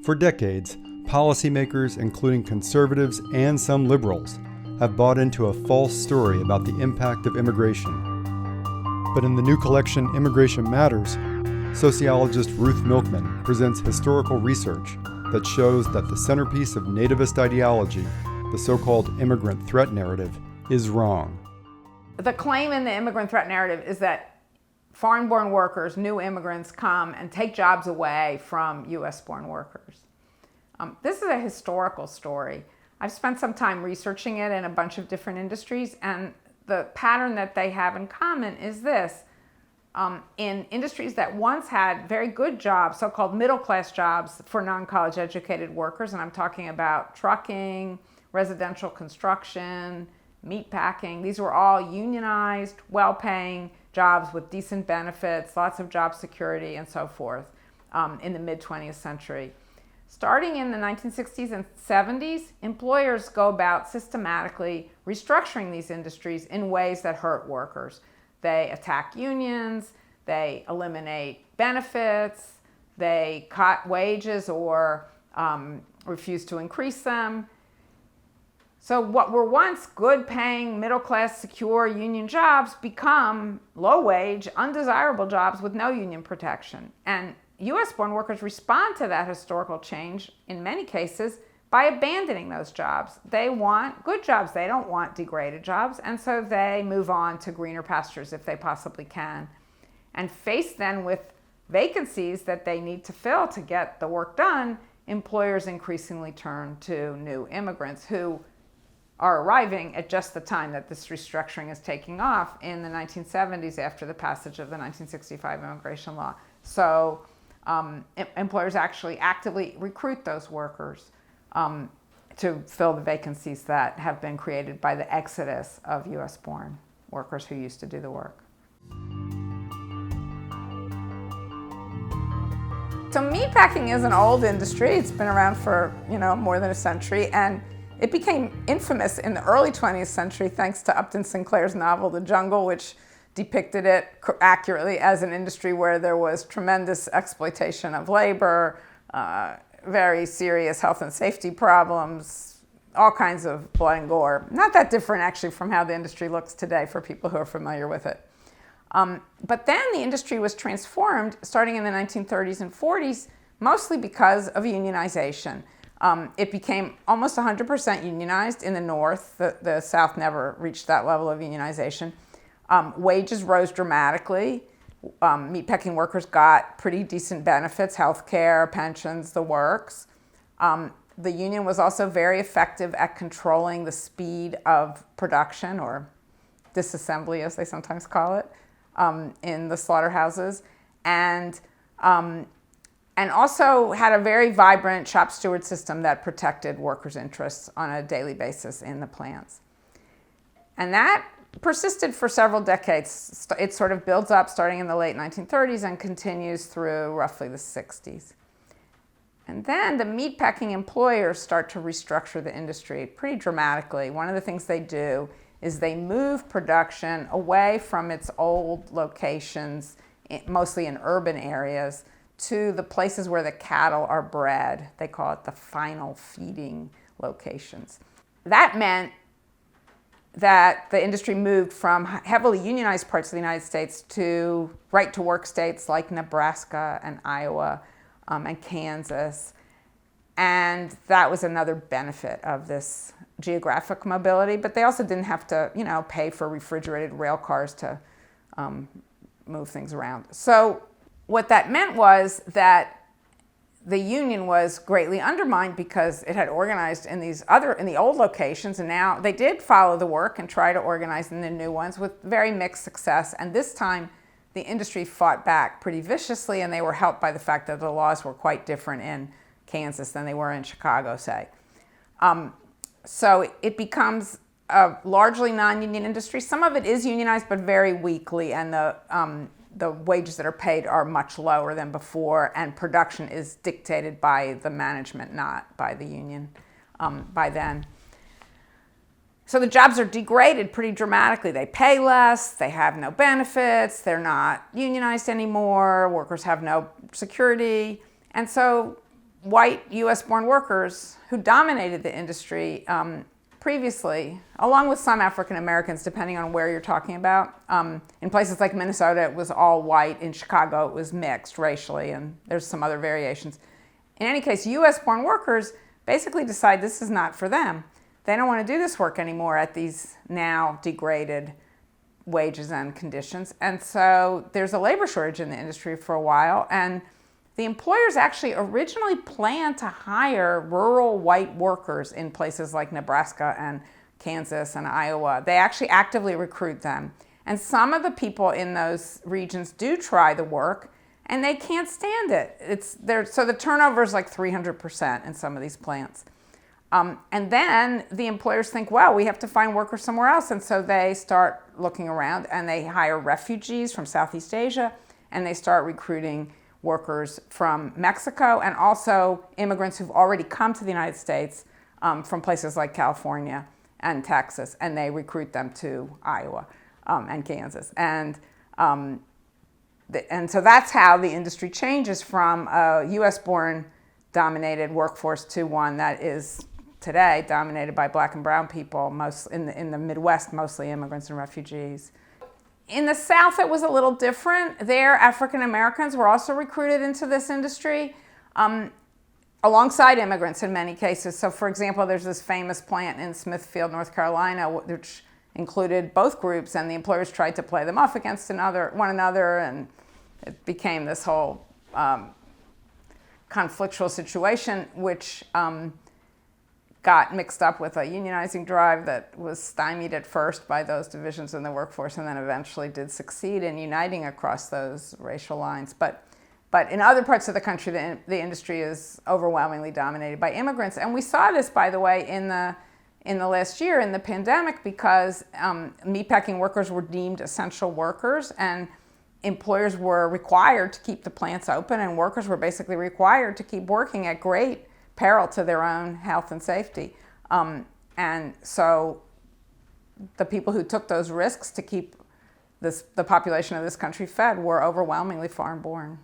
For decades, policymakers, including conservatives and some liberals, have bought into a false story about the impact of immigration. But in the new collection, Immigration Matters, sociologist Ruth Milkman presents historical research that shows that the centerpiece of nativist ideology, the so-called immigrant threat narrative, is wrong. The claim in the immigrant threat narrative is that foreign-born workers, new immigrants, come and take jobs away from U.S.-born workers. This is a historical story. I've spent some time researching it in a bunch of different industries, and the pattern that they have in common is this. In industries that once had very good jobs, so-called middle-class jobs for non-college educated workers, and I'm talking about trucking, residential construction, meatpacking. These were all unionized, well-paying jobs with decent benefits, lots of job security, and so forth in the mid-20th century. Starting in the 1960s and 70s, employers go about systematically restructuring these industries in ways that hurt workers. They attack unions, they eliminate benefits, they cut wages or refuse to increase them. So what were once good-paying, middle-class, secure union jobs become low-wage, undesirable jobs with no union protection. And U.S.-born workers respond to that historical change, in many cases, by abandoning those jobs. They want good jobs. They don't want degraded jobs. And so they move on to greener pastures if they possibly can. And faced then with vacancies that they need to fill to get the work done, employers increasingly turn to new immigrants who are arriving at just the time that this restructuring is taking off in the 1970s after the passage of the 1965 immigration law. So employers actually actively recruit those workers to fill the vacancies that have been created by the exodus of U.S.-born workers who used to do the work. So meatpacking is an old industry. It's been around for more than a century, and it became infamous in the early 20th century thanks to Upton Sinclair's novel The Jungle, which depicted it accurately as an industry where there was tremendous exploitation of labor, very serious health and safety problems, all kinds of blood and gore. Not that different actually from how the industry looks today for people who are familiar with it. But then the industry was transformed starting in the 1930s and 40s, mostly because of unionization. It became almost 100% unionized in the North. The South never reached that level of unionization. Wages rose dramatically. Meatpacking workers got pretty decent benefits, health care, pensions, the works. The union was also very effective at controlling the speed of production, or disassembly as they sometimes call it, in the slaughterhouses. And also had a very vibrant shop steward system that protected workers' interests on a daily basis in the plants. And that persisted for several decades. It sort of builds up starting in the late 1930s and continues through roughly the 60s. And then the meatpacking employers start to restructure the industry pretty dramatically. One of the things they do is they move production away from its old locations, mostly in urban areas, to the places where the cattle are bred. They call it the final feeding locations. That meant that the industry moved from heavily unionized parts of the United States to right-to-work states like Nebraska and Iowa and Kansas. And that was another benefit of this geographic mobility. But they also didn't have to, pay for refrigerated rail cars to move things around. So what that meant was that the union was greatly undermined because it had organized in the old locations, and now they did follow the work and try to organize in the new ones with very mixed success. And this time, the industry fought back pretty viciously, and they were helped by the fact that the laws were quite different in Kansas than they were in Chicago, say. So it becomes a largely non-union industry. Some of it is unionized, but very weakly, and the wages that are paid are much lower than before, and production is dictated by the management, not by the union by then. So the jobs are degraded pretty dramatically. They pay less, they have no benefits, they're not unionized anymore, workers have no security. And so white US-born workers who dominated the industry previously, along with some African Americans, depending on where you're talking about. In places like Minnesota, it was all white. In Chicago, it was mixed racially, and there's some other variations. In any case, US-born workers basically decide this is not for them. They don't want to do this work anymore at these now degraded wages and conditions. And so there's a labor shortage in the industry for a while, and the employers actually originally planned to hire rural white workers in places like Nebraska and Kansas and Iowa. They actually actively recruit them. And some of the people in those regions do try the work, and they can't stand it. So the turnover is like 300% in some of these plants. And then the employers think, well, we have to find workers somewhere else. And so they start looking around, and they hire refugees from Southeast Asia, and they start recruiting workers from Mexico, and also immigrants who've already come to the United States from places like California and Texas, and they recruit them to Iowa and Kansas. And so that's how the industry changes from a US-born dominated workforce to one that is today dominated by black and brown people, most in the Midwest, mostly immigrants and refugees. In the South, it was a little different. There, African Americans were also recruited into this industry alongside immigrants in many cases. So, for example, there's this famous plant in Smithfield, North Carolina, which included both groups, and the employers tried to play them off against one another, and it became this whole conflictual situation, which got mixed up with a unionizing drive that was stymied at first by those divisions in the workforce, and then eventually did succeed in uniting across those racial lines. But in other parts of the country, the industry is overwhelmingly dominated by immigrants. And we saw this, by the way, in the last year in the pandemic, because meatpacking workers were deemed essential workers, and employers were required to keep the plants open, and workers were basically required to keep working at great peril to their own health and safety. And so the people who took those risks to keep the population of this country fed were overwhelmingly foreign-born.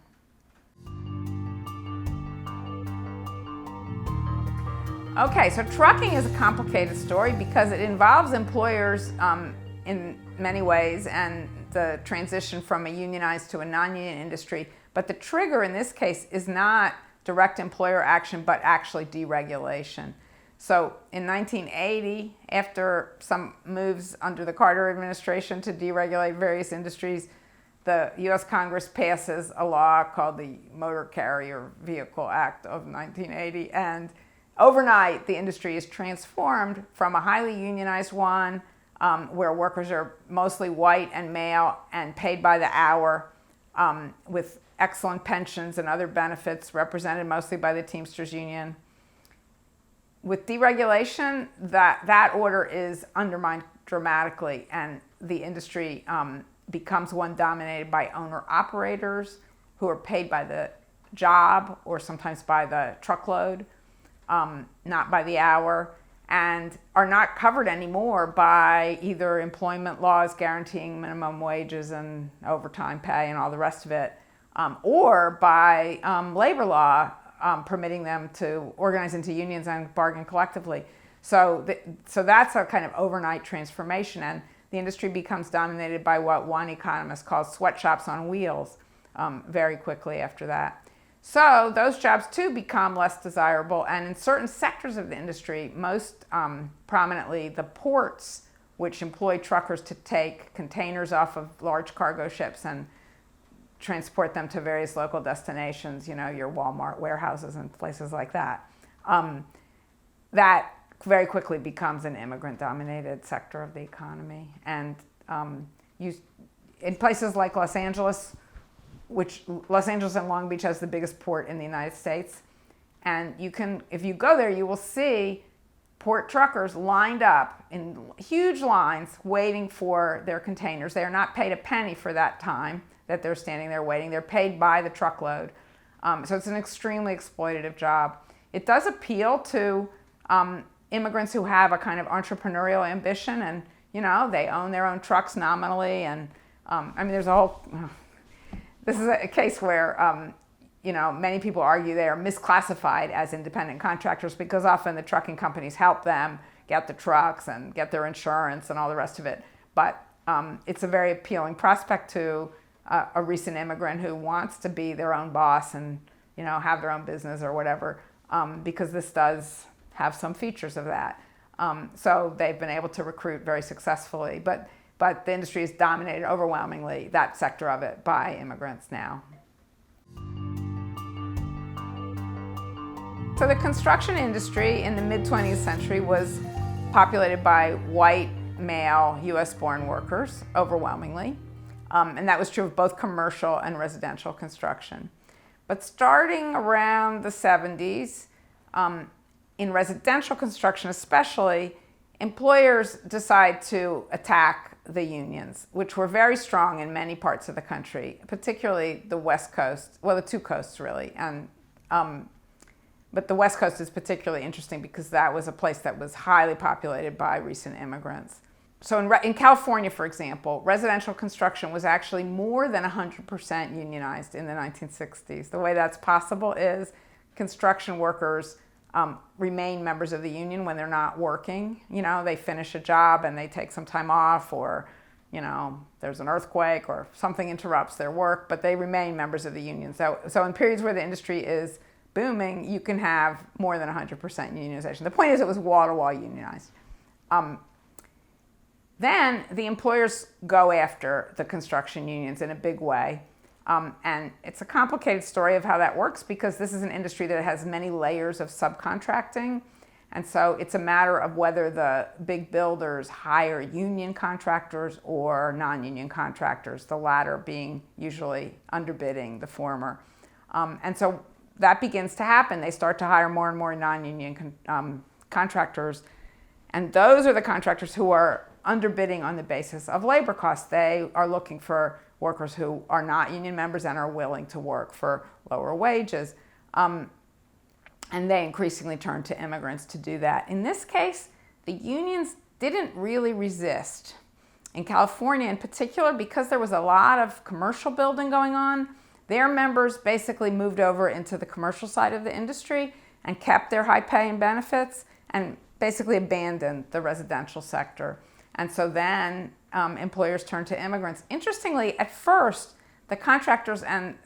Okay, so trucking is a complicated story because it involves employers in many ways, and the transition from a unionized to a non-union industry. But the trigger in this case is not direct employer action, but actually deregulation. So in 1980, after some moves under the Carter administration to deregulate various industries, the US Congress passes a law called the Motor Carrier Vehicle Act of 1980. And overnight, the industry is transformed from a highly unionized one, where workers are mostly white and male and paid by the hour, with excellent pensions and other benefits represented mostly by the Teamsters Union. With deregulation, that order is undermined dramatically, and the industry becomes one dominated by owner-operators who are paid by the job or sometimes by the truckload, not by the hour, and are not covered anymore by either employment laws guaranteeing minimum wages and overtime pay and all the rest of it, or by labor law permitting them to organize into unions and bargain collectively. So that's a kind of overnight transformation, and the industry becomes dominated by what one economist calls sweatshops on wheels very quickly after that. So those jobs too become less desirable, and in certain sectors of the industry, most prominently the ports, which employ truckers to take containers off of large cargo ships and transport them to various local destinations, your Walmart warehouses and places like that. That very quickly becomes an immigrant-dominated sector of the economy. And in places like Los Angeles, which Los Angeles and Long Beach has the biggest port in the United States, and if you go there, you will see port truckers lined up in huge lines waiting for their containers. They are not paid a penny for that time that they're standing there waiting. They're paid by the truckload. So it's an extremely exploitative job. It does appeal to immigrants who have a kind of entrepreneurial ambition, and they own their own trucks nominally. And there's a whole. This is a case where many people argue they are misclassified as independent contractors because often the trucking companies help them get the trucks and get their insurance and all the rest of it. But it's a very appealing prospect to a recent immigrant who wants to be their own boss and have their own business or whatever, because this does have some features of that. So they've been able to recruit very successfully, but the industry is dominated overwhelmingly, that sector of it, by immigrants now. So the construction industry in the mid-20th century was populated by white, male, US-born workers, overwhelmingly. And that was true of both commercial and residential construction. But starting around the 70s, in residential construction especially, employers decide to attack the unions, which were very strong in many parts of the country, particularly the West Coast, well, the two coasts really. But the West Coast is particularly interesting because that was a place that was highly populated by recent immigrants. So in California, for example, residential construction was actually more than 100% unionized in the 1960s. The way that's possible is construction workers remain members of the union when they're not working. They finish a job and they take some time off, or there's an earthquake or something interrupts their work, but they remain members of the union. So in periods where the industry is booming, you can have more than 100% unionization. The point is, it was wall-to-wall unionized. Then the employers go after the construction unions in a big way. And it's a complicated story of how that works because this is an industry that has many layers of subcontracting. And so it's a matter of whether the big builders hire union contractors or non-union contractors, the latter being usually underbidding the former. And so that begins to happen. They start to hire more and more non-union contractors. And those are the contractors who are underbidding on the basis of labor costs. They are looking for workers who are not union members and are willing to work for lower wages. And they increasingly turn to immigrants to do that. In this case, the unions didn't really resist. In California in particular, because there was a lot of commercial building going on, their members basically moved over into the commercial side of the industry and kept their high pay and benefits and basically abandoned the residential sector. And so then employers turned to immigrants. Interestingly, at first, the contractors and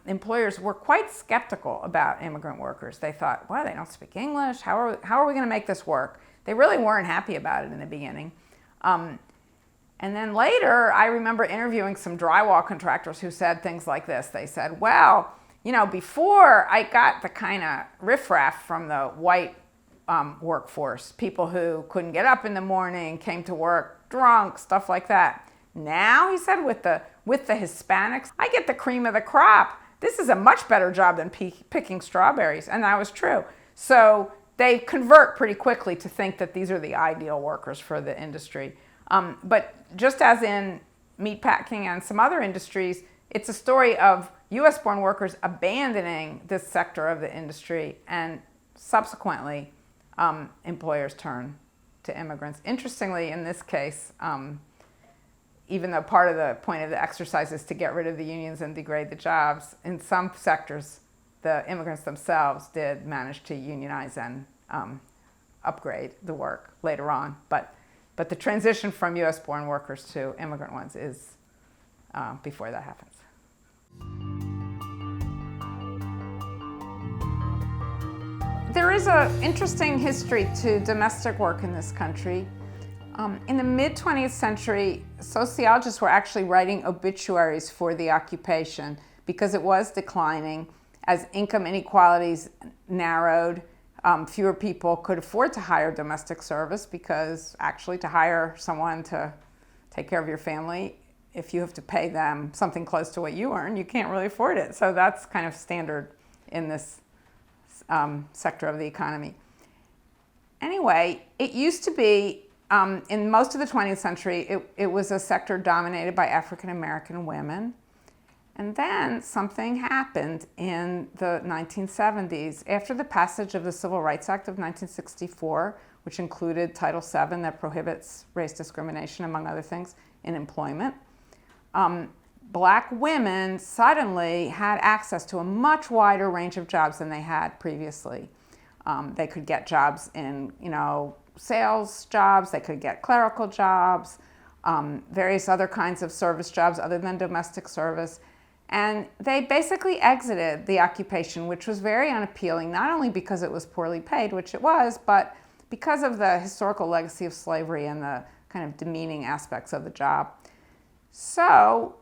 employers were quite skeptical about immigrant workers. They thought, well, they don't speak English. How are we going to make this work? They really weren't happy about it in the beginning. And then later, I remember interviewing some drywall contractors who said things like this. They said, well, before I got the kind of riffraff from the white workforce, people who couldn't get up in the morning, came to work drunk, stuff like that. Now, he said, with the Hispanics, I get the cream of the crop. This is a much better job than picking strawberries, and that was true. So they convert pretty quickly to think that these are the ideal workers for the industry. But just as in meatpacking and some other industries, it's a story of US-born workers abandoning this sector of the industry, and subsequently employers turn to immigrants. Interestingly, in this case, even though part of the point of the exercise is to get rid of the unions and degrade the jobs, in some sectors, the immigrants themselves did manage to unionize and upgrade the work later on. But the transition from US-born workers to immigrant ones is before that happens. There is an interesting history to domestic work in this country. In the mid-20th century, sociologists were actually writing obituaries for the occupation because it was declining. As income inequalities narrowed, fewer people could afford to hire domestic service because actually to hire someone to take care of your family, if you have to pay them something close to what you earn, you can't really afford it. So that's kind of standard in this sector of the economy. Anyway, it used to be, in most of the 20th century, it was a sector dominated by African American women. And then something happened in the 1970s after the passage of the Civil Rights Act of 1964, which included Title VII that prohibits race discrimination, among other things, in employment. black women suddenly had access to a much wider range of jobs than they had previously. They could get jobs in, sales jobs, they could get clerical jobs, various other kinds of service jobs other than domestic service. And they basically exited the occupation, which was very unappealing, not only because it was poorly paid, which it was, but because of the historical legacy of slavery and the kind of demeaning aspects of the job. So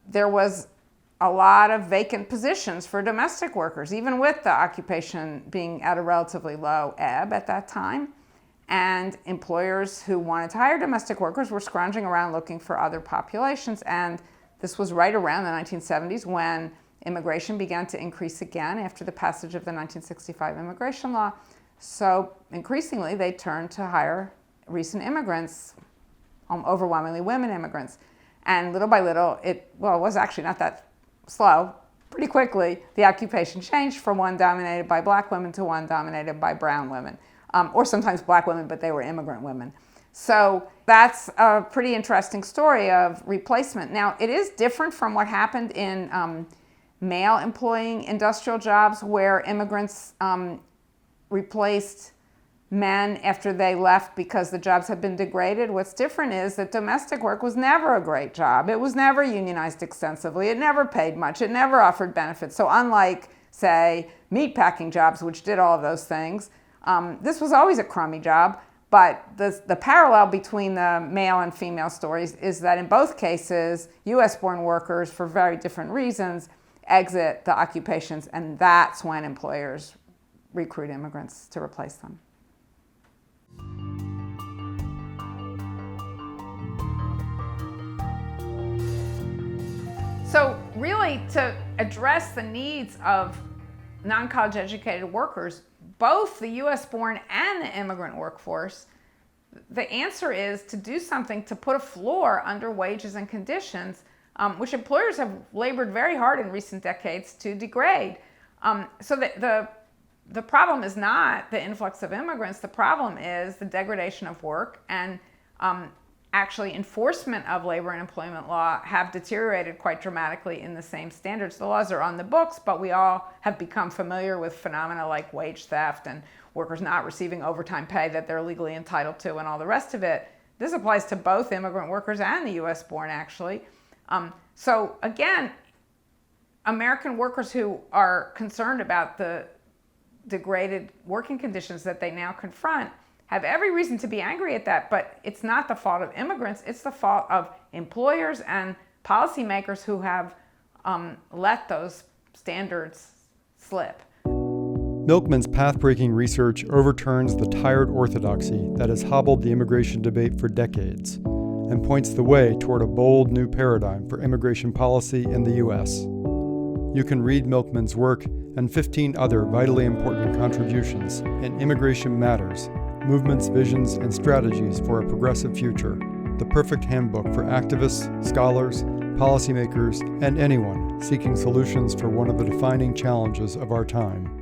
there was a lot of vacant positions for domestic workers, even with the occupation being at a relatively low ebb at that time. And employers who wanted to hire domestic workers were scrounging around looking for other populations. And this was right around the 1970s when immigration began to increase again after the passage of the 1965 immigration law. So increasingly, they turned to hire recent immigrants, overwhelmingly women immigrants. And little by little, it was actually not that slow. Pretty quickly, the occupation changed from one dominated by black women to one dominated by brown women, or sometimes black women, but they were immigrant women. So that's a pretty interesting story of replacement. Now, it is different from what happened in male employing industrial jobs where immigrants replaced men after they left because the jobs had been degraded. What's different is that domestic work was never a great job. It was never unionized extensively. It never paid much. It never offered benefits. So unlike, say, meatpacking jobs, which did all of those things, this was always a crummy job. But the parallel between the male and female stories is that in both cases, US-born workers, for very different reasons, exit the occupations, and that's when employers recruit immigrants to replace them. So really, to address the needs of non-college educated workers, both the US-born and the immigrant workforce, the answer is to do something to put a floor under wages and conditions, which employers have labored very hard in recent decades to degrade. So the problem is not the influx of immigrants. The problem is the degradation of work, and actually enforcement of labor and employment law have deteriorated quite dramatically in the same standards. The laws are on the books, but we all have become familiar with phenomena like wage theft and workers not receiving overtime pay that they're legally entitled to and all the rest of it. This applies to both immigrant workers and the US-born, actually. So again, American workers who are concerned about the degraded working conditions that they now confront have every reason to be angry at that, but it's not the fault of immigrants, it's the fault of employers and policymakers who have let those standards slip. Milkman's path-breaking research overturns the tired orthodoxy that has hobbled the immigration debate for decades and points the way toward a bold new paradigm for immigration policy in the U.S. You can read Milkman's work and 15 other vitally important contributions in Immigration Matters, Movements, Visions, and Strategies for a Progressive Future, the perfect handbook for activists, scholars, policymakers, and anyone seeking solutions for one of the defining challenges of our time.